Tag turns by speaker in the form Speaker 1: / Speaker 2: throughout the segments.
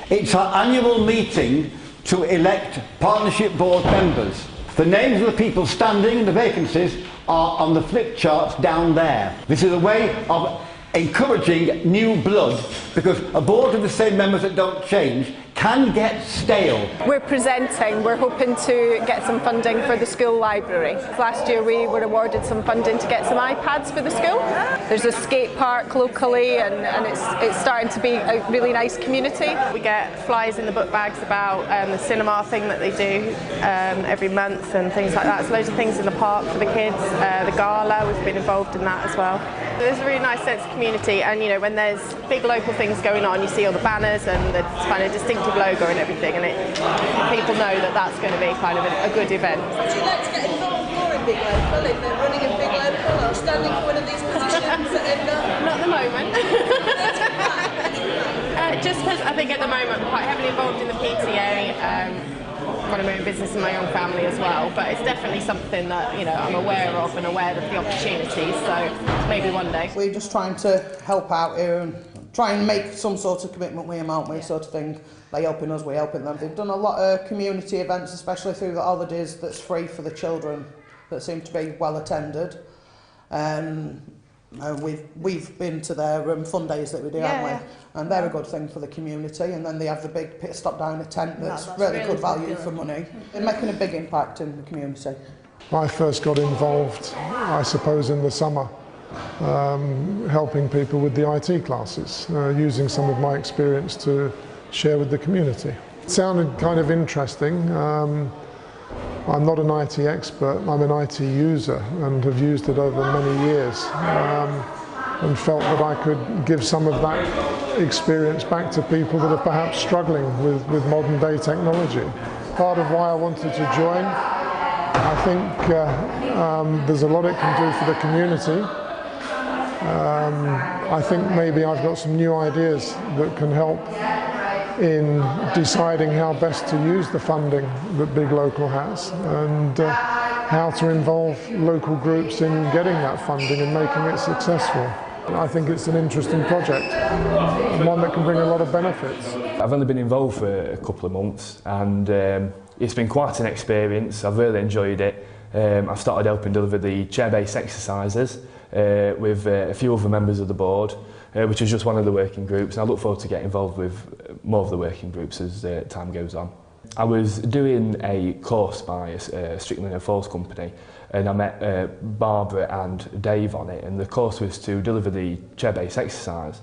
Speaker 1: It's our annual meeting to elect partnership board members. The names of the people standing in the vacancies are on the flip charts down there. This is a way of encouraging new blood, because a board of the same members that don't change can get stale.
Speaker 2: We're hoping to get some funding for the school library. Last year we were awarded some funding to get some iPads for the school. There's a skate park locally and it's starting to be a really nice community.
Speaker 3: We get flyers in the book bags about the cinema thing that they do every month and things like that. So loads of things in the park for the kids. The gala, we've been involved in that as well. There's a really nice sense of community, and you know, when there's big local things going on, you see all the banners and the kind of distinctive logo and everything, and people know that that's going to be kind of a good event.
Speaker 4: Would you like to get involved more in Big Local, if they're running in Big Local or standing for one of these positions at Edgar?
Speaker 3: Not at the moment. Just because I think at the moment we're quite heavily involved in the PTA. Run my own business in my own family as well, but it's definitely something that, you know, I'm aware of and aware of the opportunities, so maybe one day.
Speaker 5: We're just trying to help out here and try and make some sort of commitment with them, aren't we, sort of thing. They helping us, we're helping them. They've done a lot of community events, especially through the holidays, that's free for the children, that seem to be well attended. We've been to their fun days that we do, haven't we? And they're a good thing for the community. And then they have the big pit stop down a tent that's really good value for money. They're making a big impact in the community.
Speaker 6: I first got involved, I suppose, in the summer, helping people with the IT classes, using some of my experience to share with the community. It sounded kind of interesting. I'm not an IT expert, I'm an IT user and have used it over many years, and felt that I could give some of that experience back to people that are perhaps struggling with modern day technology. Part of why I wanted to join, I think there's a lot it can do for the community. I think maybe I've got some new ideas that can help in deciding how best to use the funding that Big Local has, and how to involve local groups in getting that funding and making it successful. I think it's an interesting project, and one that can bring a lot of benefits.
Speaker 7: I've only been involved for a couple of months, and it's been quite an experience. I've really enjoyed it. I've started helping deliver the chair-based exercises with a few other members of the board, which is just one of the working groups. And I look forward to getting involved with more of the working groups as time goes on. I was doing a course by a Strickland & Falls company, and I met Barbara and Dave on it, and the course was to deliver the chair-based exercise.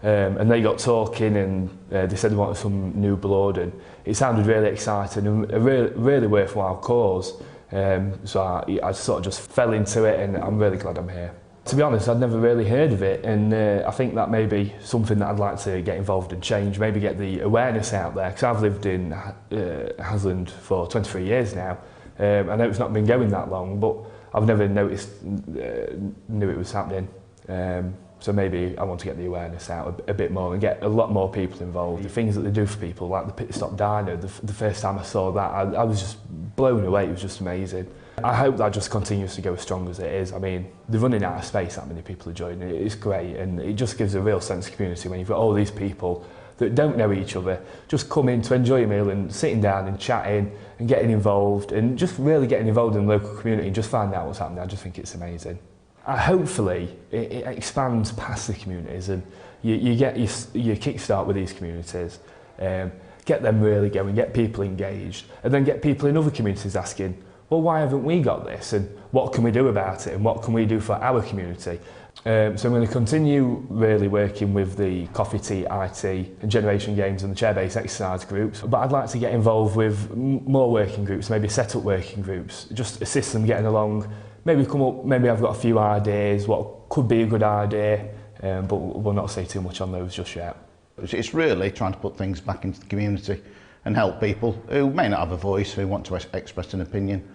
Speaker 7: And they got talking, and they said they wanted some new blood, and it sounded really exciting and a really worthwhile cause. So I sort of just fell into it, and I'm really glad I'm here. To be honest, I'd never really heard of it, and I think that may be something that I'd like to get involved in, change, maybe get the awareness out there, because I've lived in Hasland for 23 years now. I know it's not been going that long, but I've never knew it was happening. So maybe I want to get the awareness out a bit more and get a lot more people involved. The things that they do for people, like the pit stop diner, the first time I saw that, I was just blown away. It was just amazing. I hope that just continues to go as strong as it is. I mean, they're running out of space, that many people are joining. It's great, and it just gives a real sense of community when you've got all these people that don't know each other, just come in to enjoy a meal and sitting down and chatting and getting involved, and just really getting involved in the local community and just finding out what's happening. I just think it's amazing. Hopefully it expands past the communities, and you get your kickstart with these communities, get them really going, get people engaged, and then get people in other communities asking, well, why haven't we got this, and what can we do about it, and what can we do for our community? So I'm going to continue really working with the Coffee, Tea, IT and Generation Games and the chair-based exercise groups, but I'd like to get involved with more working groups, maybe set up working groups, just assist them getting along, maybe come up, maybe I've got a few ideas, what could be a good idea, but we'll not say too much on those just yet.
Speaker 8: It's really trying to put things back into the community and help people who may not have a voice, who want to express an opinion,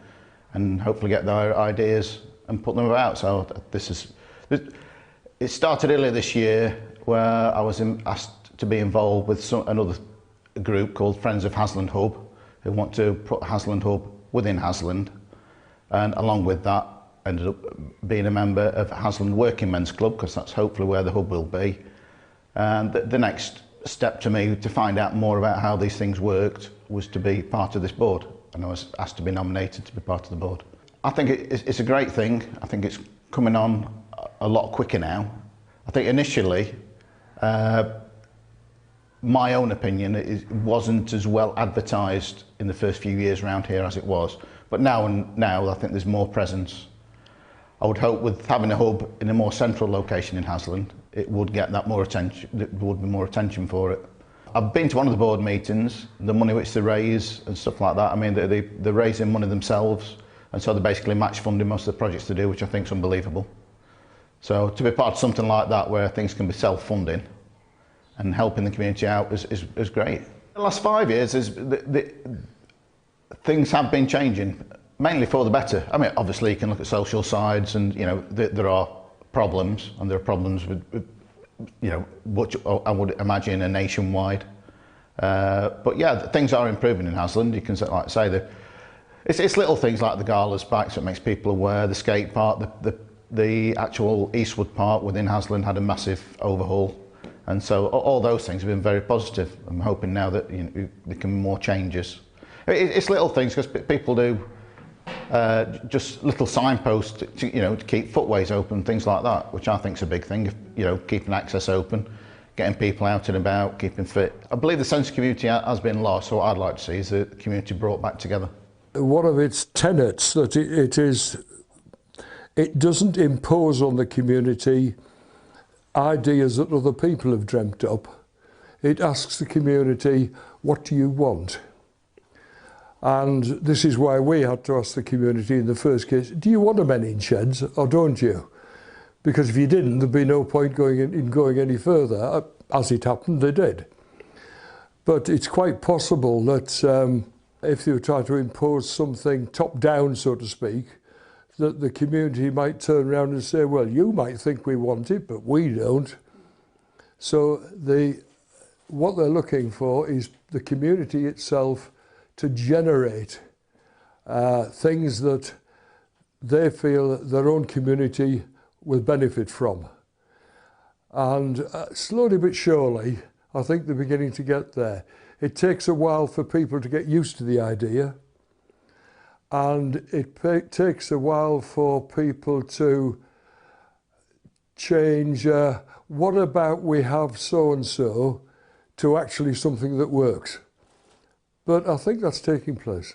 Speaker 8: and hopefully get their ideas and put them about. So it started earlier this year, where I was asked to be involved with another group called Friends of Hasland Hub, who want to put Hasland Hub within Hasland, and along with that ended up being a member of Hasland Working Men's Club, because that's hopefully where the hub will be. And the next step to me to find out more about how these things worked was to be part of this board, and I was asked to be nominated to be part of the board. I think it's a great thing. I think it's coming on a lot quicker now. I think initially, my own opinion, it wasn't as well advertised in the first few years around here as it was, but now I think there's more presence. I would hope with having a hub in a more central location in Hasland, it would get that more attention, there would be more attention for it. I've been to one of the board meetings, the money which they raise and stuff like that. I mean, they're raising money themselves, and so they're basically match funding most of the projects they do, which I think is unbelievable. So to be part of something like that where things can be self-funding and helping the community out is great. The last 5 years, things have been changing, mainly for the better. I mean, obviously you can look at social sides and, you know, there are problems, and there are problems with you know, which I would imagine are nationwide. But yeah, things are improving in Hasland. You can like say that it's little things like the galas backs that makes people aware. The skate park, the actual Eastwood Park within Hasland had a massive overhaul, and so all those things have been very positive. I'm hoping now that, you know, there can be more changes. It's little things, because people do just little signposts to, you know, to keep footways open, things like that, which I think is a big thing. You know, keeping access open, getting people out and about, keeping fit. I believe the sense of community has been lost, so what I'd like to see is the community brought back together.
Speaker 9: One of its tenets that it doesn't impose on the community ideas that other people have dreamt up. It asks the community, what do you want? And this is why we had to ask the community in the first case, do you want them in sheds or don't you? Because if you didn't, there'd be no point going any further. As it happened, they did. But it's quite possible that if they were trying to impose something top down, so to speak, that the community might turn around and say, well, you might think we want it, but we don't. So what they're looking for is the community itself to generate things that they feel their own community will benefit from. And slowly but surely, I think they're beginning to get there. It takes a while for people to get used to the idea, and it takes a while for people to change, what about we have so-and-so, to actually something that works. But I think that's taking place.